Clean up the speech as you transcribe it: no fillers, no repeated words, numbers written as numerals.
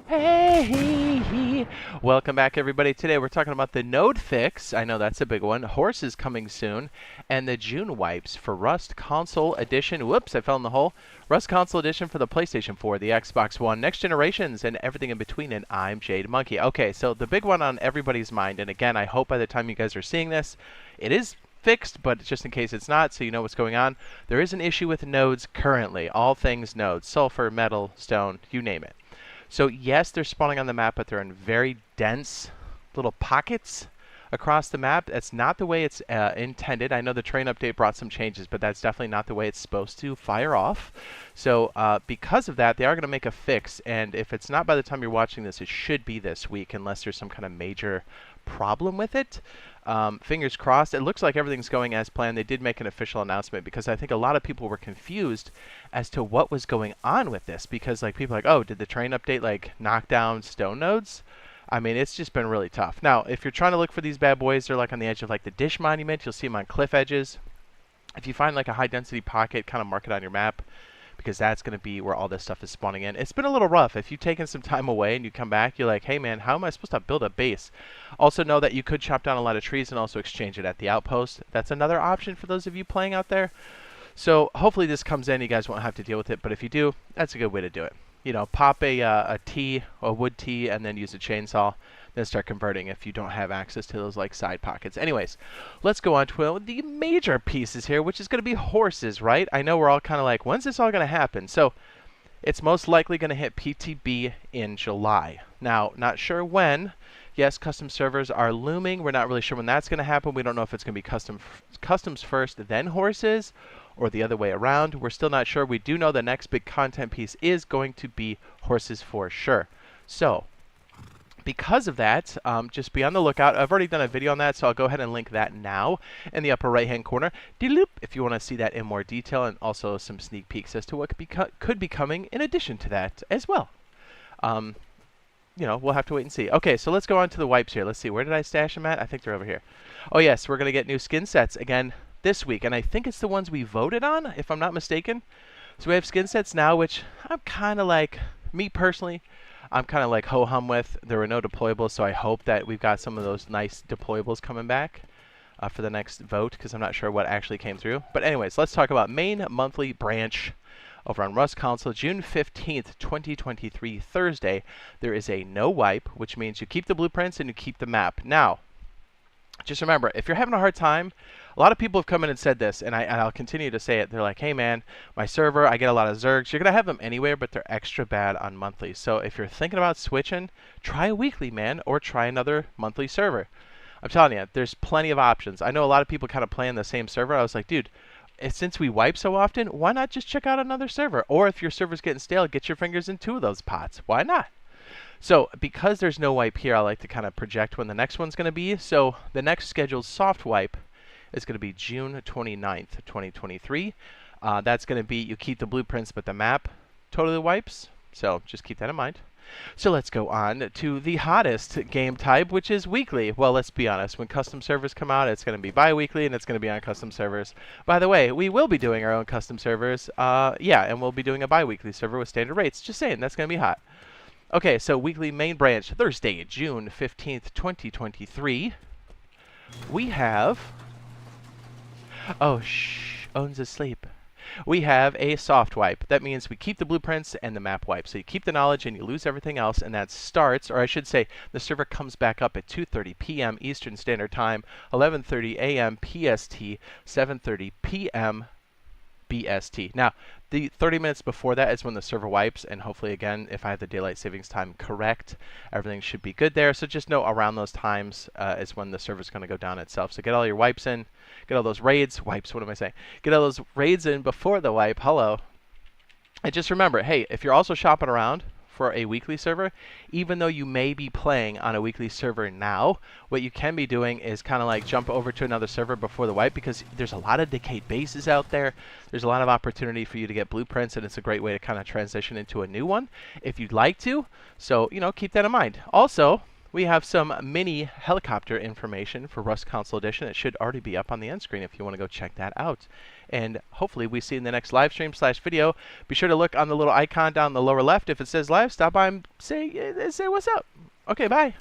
Hey, welcome back everybody. Today we're talking about the node fix. I know that's a big one. Horses coming soon, and the June wipes for Rust Console Edition. Whoops, I fell in the hole. Rust Console Edition for the PlayStation 4, the Xbox One, next generations, and everything in between. And I'm Jade Monkey. Okay, so the big one on everybody's mind, and again, I hope by the time you guys are seeing this, it is fixed, but just in case it's not, so you know what's going on. There is an issue with nodes currently. All things nodes: sulfur, metal, stone, you name it. So yes, they're spawning on the map, but they're in very dense little pockets across the map. That's not the way it's intended. I know the train update brought some changes, but that's definitely not the way it's supposed to fire off. So because of that, they are going to make a fix, and if it's not by the time you're watching this, it should be this week, unless there's some kind of major problem with it. Fingers crossed. It looks like everything's going as planned. They did make an official announcement because I think a lot of people were confused as to what was going on with this, because like people are like, oh, did the train update like knock down stone nodes? I mean, it's just been really tough. Now, if you're trying to look for these bad boys, they're like on the edge of like the Dish Monument. You'll see them on cliff edges. If you find like a high density pocket, kind of mark it on your map, because that's going to be where all this stuff is spawning in. It's been a little rough. If you've taken some time away and you come back, you're like, hey man, how am I supposed to build a base? Also know that you could chop down a lot of trees and also exchange it at the outpost. That's another option for those of you playing out there. So hopefully this comes in, you guys won't have to deal with it, but if you do, that's a good way to do it. You know, pop a wood tee, and then use a chainsaw, then start converting if you don't have access to those like side pockets. Anyways, let's go on to the major pieces here, which is going to be horses, right? I know we're all kind of like, when's this all going to happen? So it's most likely going to hit PTB in July. Now, not sure when. Yes, custom servers are looming. We're not really sure when that's going to happen. We don't know if it's going to be customs first, then horses, or the other way around. We're still not sure. We do know the next big content piece is going to be horses for sure. So because of that, just be on the lookout. I've already done a video on that, so I'll go ahead and link that now in the upper right-hand corner, if you want to see that in more detail, and also some sneak peeks as to what could be coming in addition to that as well. You know, we'll have to wait and see. Okay, so let's go on to the wipes here. Let's see, where did I stash them at? I think they're over here. Oh yes, we're going to get new skin sets again this week, and I think it's the ones we voted on, if I'm not mistaken. So we have skin sets now, which I'm kind of like, me personally, I'm kind of like ho-hum with. There were no deployables, so I hope that we've got some of those nice deployables coming back for the next vote, because I'm not sure what actually came through. But anyways, let's talk about main monthly branch over on Rust Console. June 15th, 2023, Thursday, there is a no wipe, which means you keep the blueprints and you keep the map. Now, just remember, if you're having a hard time, a lot of people have come in and said this, and I'll continue to say it. They're like, hey man, my server, I get a lot of zergs. You're going to have them anywhere, but they're extra bad on monthly. So if you're thinking about switching, try a weekly, man, or try another monthly server. I'm telling you, there's plenty of options. I know a lot of people kind of play in the same server. I was like, dude, since we wipe so often, why not just check out another server? Or if your server's getting stale, get your fingers in 2 of those pots. Why not? So because there's no wipe here, I like to kind of project when the next one's going to be. So the next scheduled soft wipe is going to be June 29th, 2023. That's going to be, you keep the blueprints, but the map totally wipes. So just keep that in mind. So let's go on to the hottest game type, which is weekly. Well, let's be honest. When custom servers come out, it's going to be bi-weekly, and it's going to be on custom servers. By the way, we will be doing our own custom servers. Yeah, and we'll be doing a bi-weekly server with standard rates. Just saying, that's going to be hot. Okay, so weekly main branch, Thursday, June 15th, 2023. We have... Oh, shh, Owen's asleep. We have a soft wipe. That means we keep the blueprints and the map wipe. So you keep the knowledge and you lose everything else, and that starts, or I should say, the server comes back up at 2:30 p.m. Eastern Standard Time, 11:30 a.m. PST, 7:30 p.m. BST. Now, the 30 minutes before that is when the server wipes, and hopefully, again, if I have the daylight savings time correct, everything should be good there. So just know around those times is when the server's going to go down itself. So get all your wipes in, get all those raids, wipes, what am I saying? Get all those raids in before the wipe, hello. And just remember, hey, if you're also shopping around for a weekly server, even though you may be playing on a weekly server now, what you can be doing is kind of like jump over to another server before the wipe, because there's a lot of decayed bases out there. There's a lot of opportunity for you to get blueprints, and it's a great way to kind of transition into a new one if you'd like to. So, you know, keep that in mind. Also, we have some mini helicopter information for Rust Console Edition. It should already be up on the end screen if you want to go check that out. And hopefully we see you in the next live stream / video. Be sure to look on the little icon down the lower left. If it says live, stop by and say what's up. Okay, bye.